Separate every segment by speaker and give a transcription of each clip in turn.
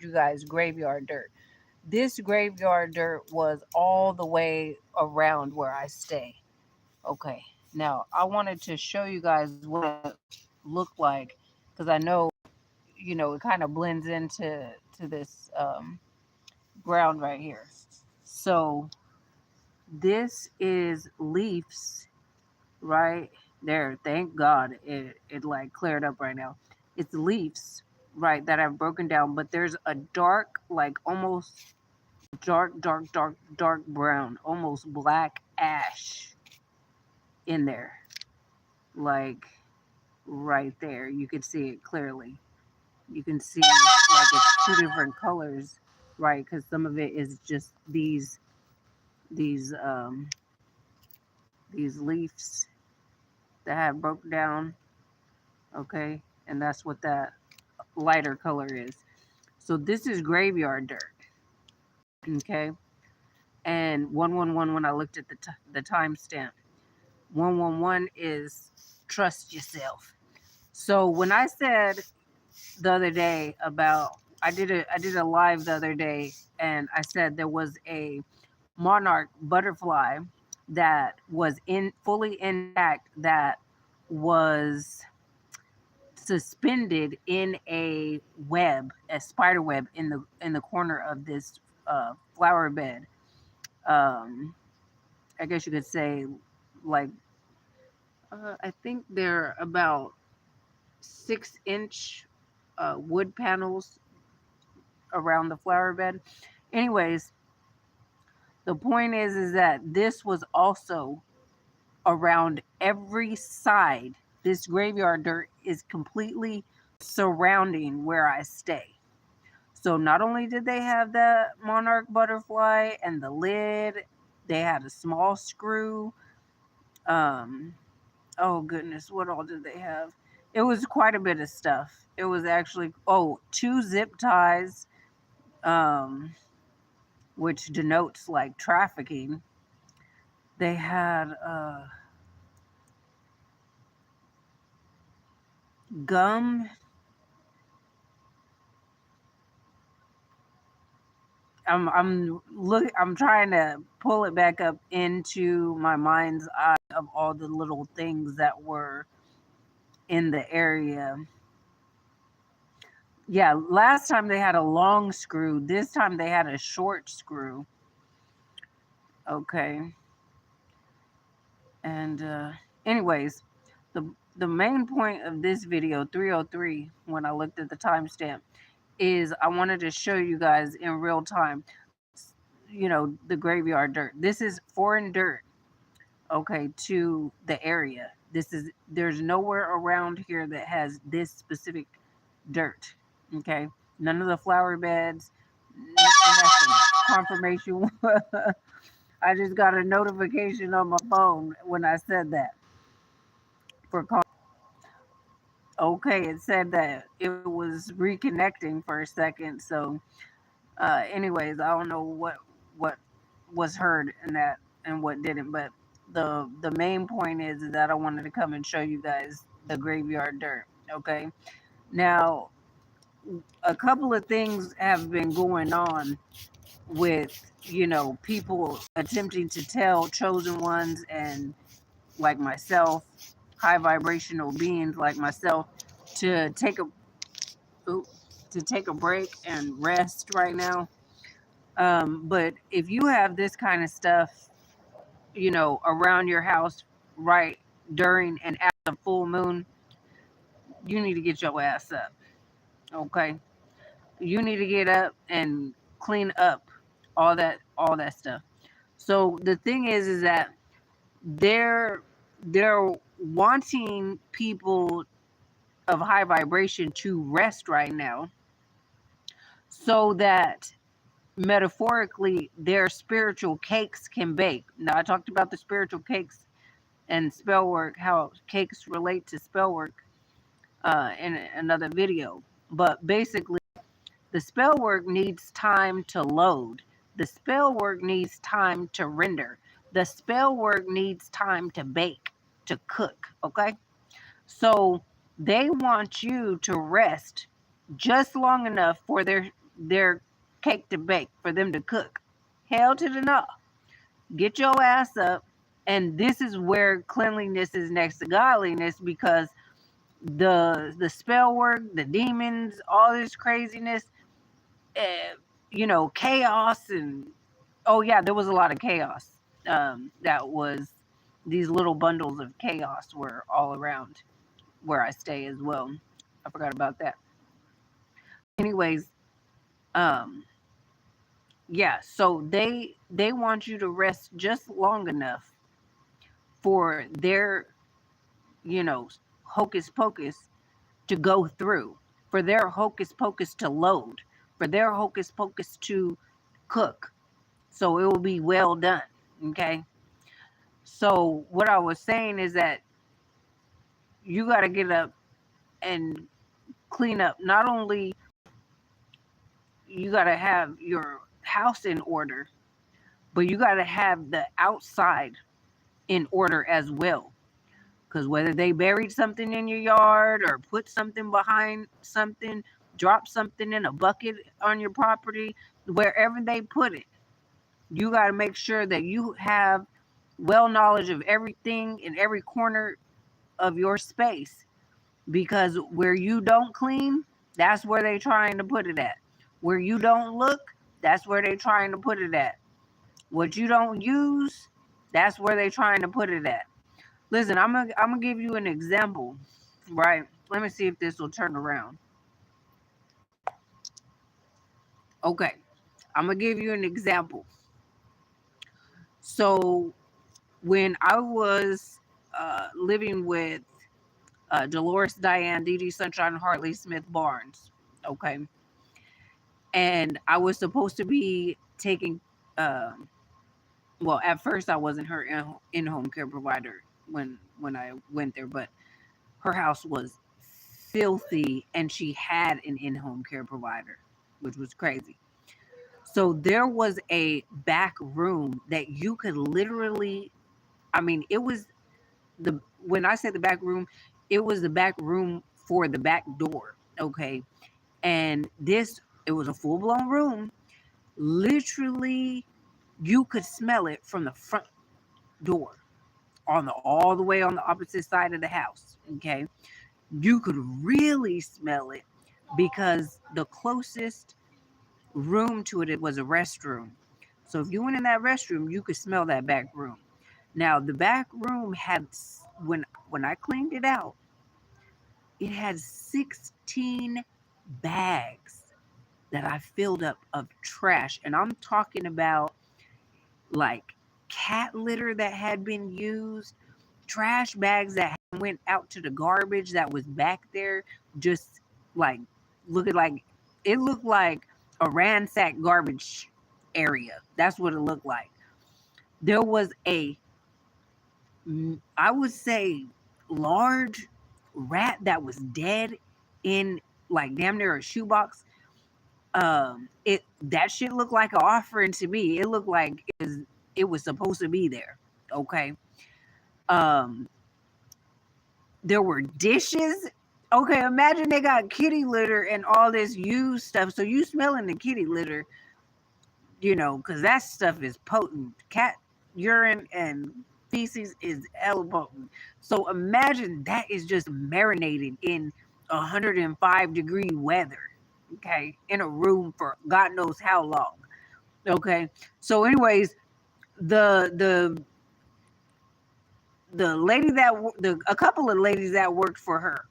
Speaker 1: you guys graveyard dirt. This graveyard dirt was all the way around where I stay. Okay, now I wanted to show you guys what it looked like because I know, it kind of blends into this ground right here. So this is leaves right there. Thank God it like cleared up right now. It's leaves, right, that I've broken down, but there's a dark, like almost dark brown, almost black ash in there. Like right there. You can see it clearly. You can see like it's two different colors, right? Because some of it is just these um these leaves that have broke down, okay? And that's what that lighter color is. So this is graveyard dirt, okay? And 111, when I looked at the timestamp, 111 is trust yourself. So when I said the other day about I did a live the other day, and I said there was a monarch butterfly that was in fully intact, that was suspended in a web, a spider web in the corner of this flower bed. Um, I guess you could say, like, I think they're about 6-inch wood panels around the flower bed. Anyways, the point is that this was also around every side. This graveyard dirt is completely surrounding where I stay. So not only did they have the monarch butterfly and the lid, they had a small screw. Um, oh goodness, what all did they have? It was quite a bit of stuff. It was actually, two zip ties, um, which denotes like trafficking. They had gum. I'm trying to pull it back up into my mind's eye of all the little things that were in the area. Yeah, last time they had a long screw. This time they had a short screw. Okay. And anyways, the main point of this video, 303, when I looked at the timestamp, is I wanted to show you guys in real time, the graveyard dirt. This is foreign dirt, okay, to the area. There's nowhere around here that has this specific dirt, okay? None of the flower beds, nothing. Confirmation. I just got a notification on my phone when I said that for call. Okay, it said that it was reconnecting for a second. So, anyways, I don't know what was heard in that and what didn't, but the main point is that I wanted to come and show you guys the graveyard dirt. Okay, now a couple of things have been going on with people attempting to tell chosen ones and like myself, high vibrational beings like myself, to take a to take a break and rest right now. But if you have this kind of stuff, around your house right during and after the full moon, you need to get your ass up. Okay, you need to get up and clean up all that stuff. So the thing is that they're they're wanting people of high vibration to rest right now, so that metaphorically their spiritual cakes can bake. Now I talked about the spiritual cakes and spell work, how cakes relate to spell work, in another video. But basically, the spell work needs time to load. The spell work needs time to render. The spell work needs time to bake, to cook. Okay, so they want you to rest just long enough for their cake to bake, for them to cook. Hell to the no. Get your ass up. And this is where cleanliness is next to godliness, because the spell work, the demons, all this craziness, uh, chaos, and oh yeah, there was a lot of chaos. That was these little bundles of chaos were all around where I stay as well. I forgot about that. Anyways, um, yeah. So they want you to rest just long enough for their hocus pocus to go through, for their hocus pocus to load, for their hocus pocus to cook. So it will be well done. Okay. So what I was saying is that you got to get up and clean up. Not only you got to have your house in order, but you got to have the outside in order as well. Because whether they buried something in your yard or put something behind something, drop something in a bucket on your property, wherever they put it, you got to make sure that you have well knowledge of everything in every corner of your space. Because where you don't clean, that's where they trying to put it at. Where you don't look, that's where they trying to put it at. What you don't use, that's where they trying to put it at. Listen, I'm gonna give you an example, right? Let me see if this will turn around. Okay, I'm gonna give you an example. So when I was living with Dolores, Diane, Dee Dee, Sunshine, Hartley, Smith, Barnes, okay, and I was supposed to be taking, well, at first I wasn't her in-home care provider when I went there, but her house was filthy and she had an in-home care provider, which was crazy. So there was a back room that you could literally, I mean, it was when I said the back room, it was the back room for the back door. Okay. And it was a full-blown room. Literally, you could smell it from the front door all the way on the opposite side of the house. Okay. You could really smell it because the closest room to it was a restroom. So if you went in that restroom, you could smell that back room. Now the back room had, when I cleaned it out, it had 16 bags that I filled up of trash. And I'm talking about like cat litter that had been used, trash bags that went out to the garbage that was back there, just like looking like, it looked like a ransacked garbage area. That's what it looked like. There was I would say, large rat that was dead in like damn near a shoebox. That shit looked like an offering to me. It looked like it was supposed to be there. Okay. Um, there were dishes. Okay, imagine they got kitty litter and all this used stuff. So you smelling the kitty litter, because that stuff is potent. Cat urine and feces is hella potent. So imagine that is just marinated in 105-degree weather. Okay, in a room for God knows how long. Okay, so anyways, the lady a couple of ladies that worked for her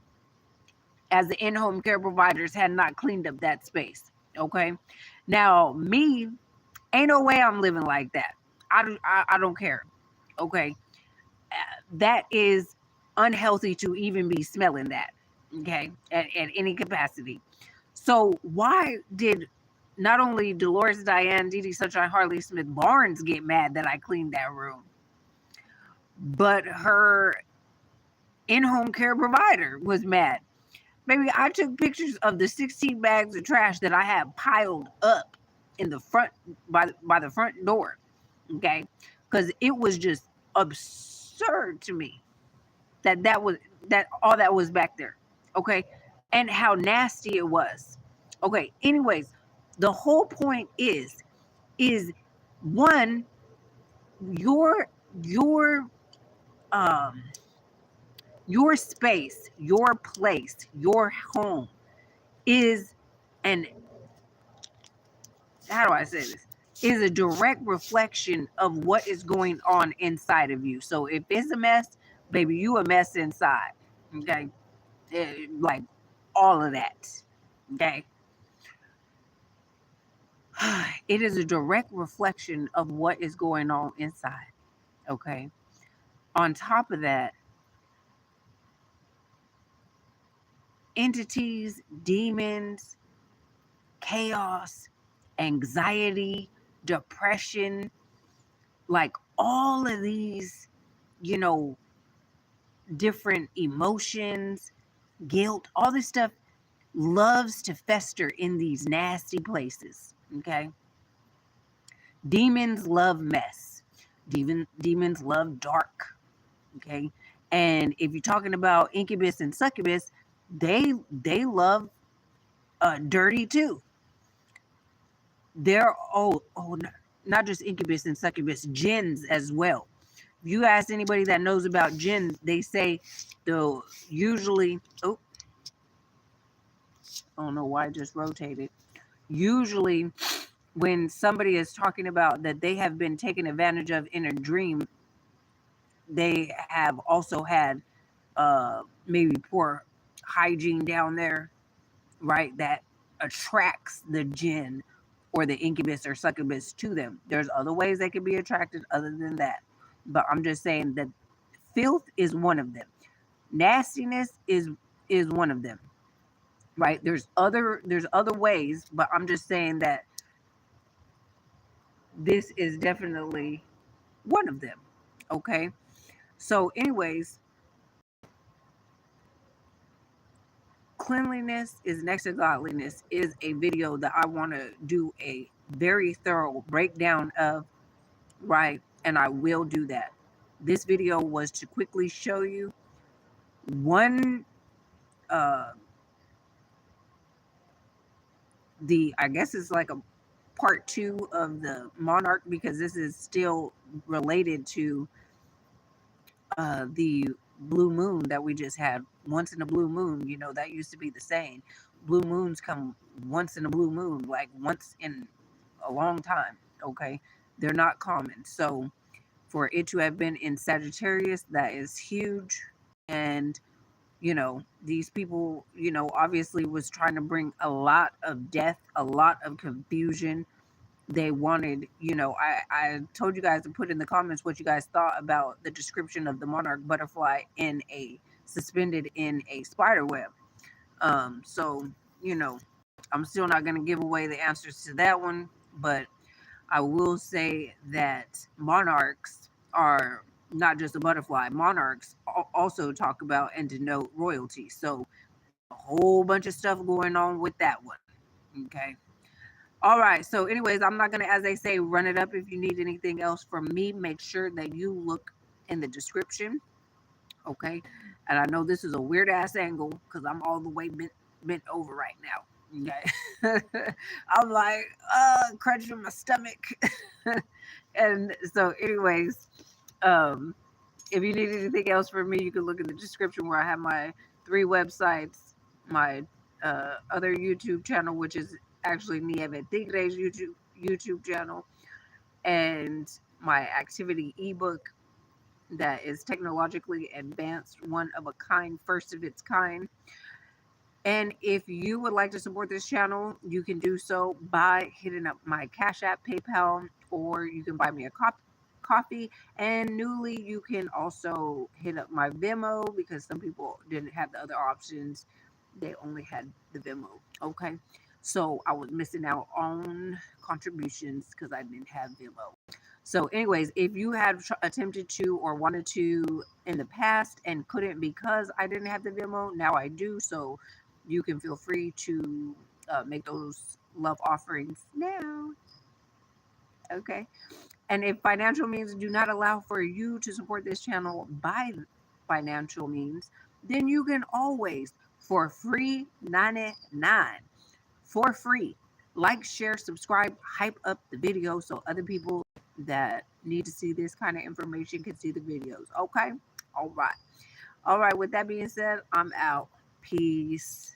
Speaker 1: as the in-home care providers had not cleaned up that space. Okay, now me, ain't no way I'm living like that. I don't care. Okay, that is unhealthy to even be smelling that. Okay, at any capacity. So why did not only Dolores, Diane, Dee Dee, Sunshine, Hartley, Smith, Barnes get mad that I cleaned that room, but her in-home care provider was mad? Maybe I took pictures of the 16 bags of trash that I had piled up in the front by the front door. Okay, because it was just absurd to me that all that was back there. Okay, and how nasty it was. Okay, anyways, The whole point is one, your your um your space, your place, your home is an, how do I say this? Is a direct reflection of what is going on inside of you. So if it's a mess, baby, you a mess inside. Okay. Like all of that. Okay. It is a direct reflection of what is going on inside. Okay. On top of that, entities, demons, chaos, anxiety, depression, like all of these, you know, different emotions, guilt, all this stuff loves to fester in these nasty places. Okay. Demons love mess. Demons love dark. Okay. And if you're talking about incubus and succubus, they love dirty too. They're not just incubus and succubus, jinns as well. If you ask anybody that knows about jinns, they say they'll usually, oh, I don't know why I just rotated. Usually when somebody is talking about that they have been taken advantage of in a dream, they have also had maybe poor hygiene down there, right? That attracts the jinn or the incubus or succubus to them. There's other ways they can be attracted other than that. But I'm just saying that filth is one of them. Nastiness is one of them. Right? There's other ways, but I'm just saying that this is definitely one of them. Okay? So anyways, cleanliness is next to godliness is a video that I want to do a very thorough breakdown of, right? And I will do that. This video was to quickly show you one, uh I guess it's like a part 2 of the monarch, because this is still related to the blue moon that we just had. Once in a blue moon, that used to be the saying. Blue moons come once in a blue moon, like once in a long time. Okay, they're not common. So for it to have been in Sagittarius, that is huge. And these people, obviously was trying to bring a lot of death, a lot of confusion. They wanted, I told you guys to put in the comments what you guys thought about the description of the monarch butterfly suspended in a spider web. So, I'm still not going to give away the answers to that one, but I will say that monarchs are not just a butterfly. Monarchs also talk about and denote royalty. So a whole bunch of stuff going on with that one. Okay. All right. So anyways, I'm not going to, as they say, run it up. If you need anything else from me, make sure that you look in the description. Okay. And I know this is a weird ass angle because I'm all the way bent over right now. Okay. I'm like, crunching my stomach. And so anyways, if you need anything else from me, you can look in the description where I have my 3 websites, my other YouTube channel, which is actually Nieve Tigre's YouTube channel, and my activity ebook that is technologically advanced, one of a kind, first of its kind. And if you would like to support this channel, you can do so by hitting up my Cash App, PayPal, or you can buy me a coffee. And newly, you can also hit up my Venmo, because some people didn't have the other options. They only had the Venmo. Okay. So I was missing out on contributions because I didn't have Venmo. So anyways, if you had attempted to or wanted to in the past and couldn't because I didn't have the Venmo, now I do. So you can feel free to make those love offerings now. Okay. And if financial means do not allow for you to support this channel by financial means, then you can always, for free 99, for free, Like, share, subscribe, hype up the video so other people that need to see this kind of information can see the videos. Okay? All right. All right. With that being said, I'm out. Peace.